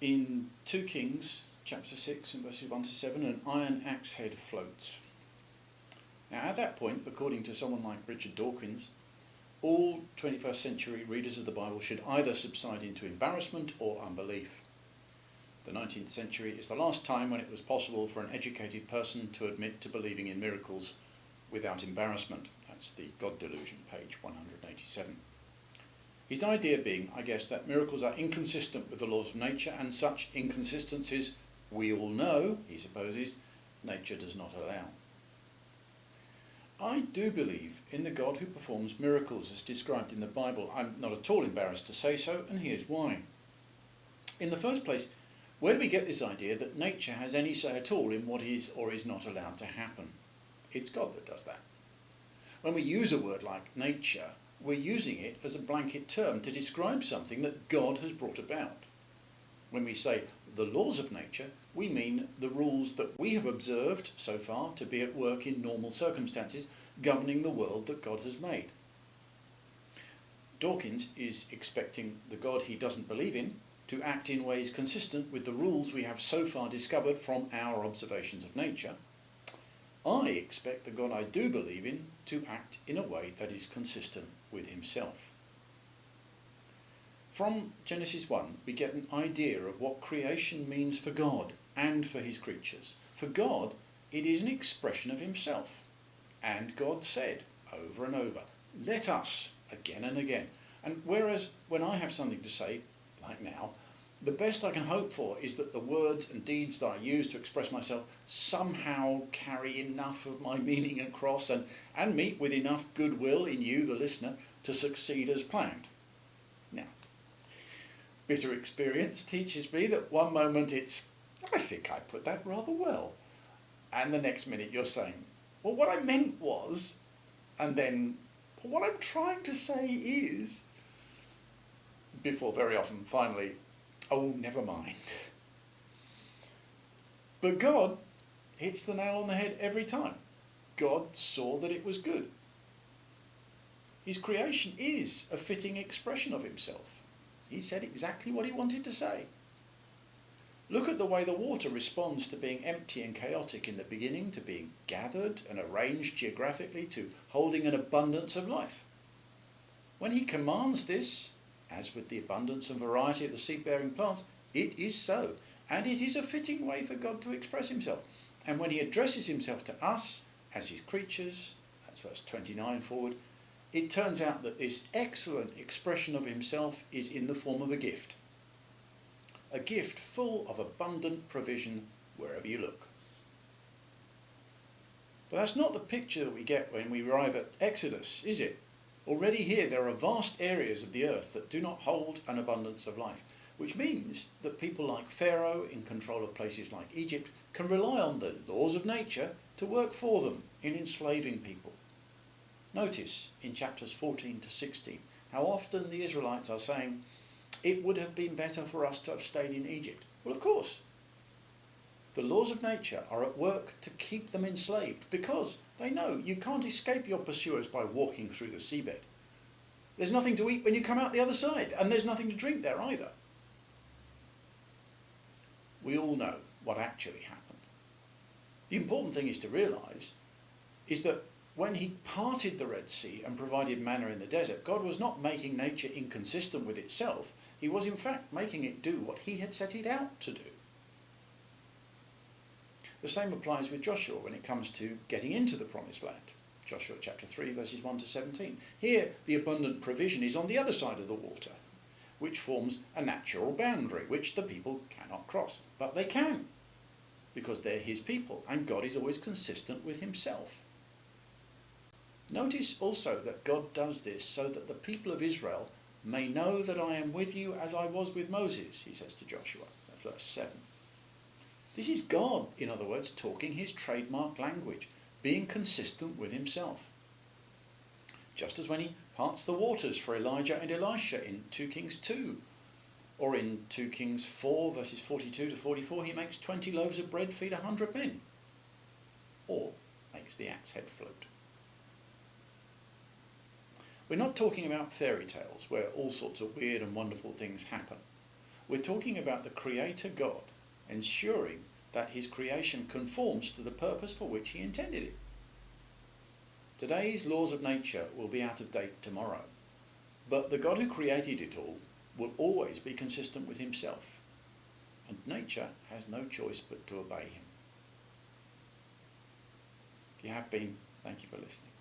In 2 Kings chapter 6 and verses 1 to 7, an iron axe head floats. Now at that point, according to someone like Richard Dawkins, all 21st century readers of the Bible should either subside into embarrassment or unbelief. The 19th century is the last time when it was possible for an educated person to admit to believing in miracles without embarrassment. That's the God Delusion, page 187. His idea being, I guess, that miracles are inconsistent with the laws of nature, and such inconsistencies, we all know, he supposes, nature does not allow. I do believe in the God who performs miracles as described in the Bible. I'm not at all embarrassed to say so, and here's why. In the first place, where do we get this idea that nature has any say at all in what is or is not allowed to happen? It's God that does that. When we use a word like nature, we're using it as a blanket term to describe something that God has brought about. When we say the laws of nature, we mean the rules that we have observed so far to be at work in normal circumstances, governing the world that God has made. Dawkins is expecting the God he doesn't believe in to act in ways consistent with the rules we have so far discovered from our observations of nature. I expect the God I do believe in to act in a way that is consistent with himself. From Genesis 1, we get an idea of what creation means for God and for his creatures. For God, it is an expression of himself. And God said, over and over, let us, again and again. And whereas when I have something to say, like now, the best I can hope for is that the words and deeds that I use to express myself somehow carry enough of my meaning across and meet with enough goodwill in you, the listener, to succeed as planned. Now, bitter experience teaches me that one moment it's, I think I put that rather well. And the next minute you're saying, well, what I meant was, and then what I'm trying to say is, before very often finally, oh, never mind. But God hits the nail on the head every time. God saw that it was good. His creation is a fitting expression of himself. He said exactly what he wanted to say. Look at the way the water responds to being empty and chaotic in the beginning, to being gathered and arranged geographically, to holding an abundance of life. When he commands this, as with the abundance and variety of the seed-bearing plants, it is so. And it is a fitting way for God to express himself. And when he addresses himself to us as his creatures, that's verse 29 forward, it turns out that this excellent expression of himself is in the form of a gift. A gift full of abundant provision wherever you look. But that's not the picture that we get when we arrive at Exodus, is it? Already here there are vast areas of the earth that do not hold an abundance of life, which means that people like Pharaoh in control of places like Egypt can rely on the laws of nature to work for them in enslaving people. Notice in chapters 14 to 16 how often the Israelites are saying, it would have been better for us to have stayed in Egypt. Well, of course. The laws of nature are at work to keep them enslaved because they know you can't escape your pursuers by walking through the seabed. There's nothing to eat when you come out the other side, and there's nothing to drink there either. We all know what actually happened. The important thing is to realise is that when he parted the Red Sea and provided manna in the desert, God was not making nature inconsistent with itself. He was in fact making it do what he had set it out to do. The same applies with Joshua when it comes to getting into the promised land. Joshua chapter 3 verses 1 to 17. Here the abundant provision is on the other side of the water, which forms a natural boundary which the people cannot cross. But they can, because they're his people and God is always consistent with himself. Notice also that God does this so that the people of Israel may know that I am with you as I was with Moses, he says to Joshua, verse 7. This is God, in other words, talking his trademark language, being consistent with himself. Just as when he parts the waters for Elijah and Elisha in 2 Kings 2, or in 2 Kings 4 verses 42 to 44, he makes 20 loaves of bread feed 100 men, or makes the axe head float. We're not talking about fairy tales where all sorts of weird and wonderful things happen. We're talking about the Creator God ensuring that his creation conforms to the purpose for which he intended it. Today's laws of nature will be out of date tomorrow, but the God who created it all will always be consistent with himself, and nature has no choice but to obey him. If you have been, thank you for listening.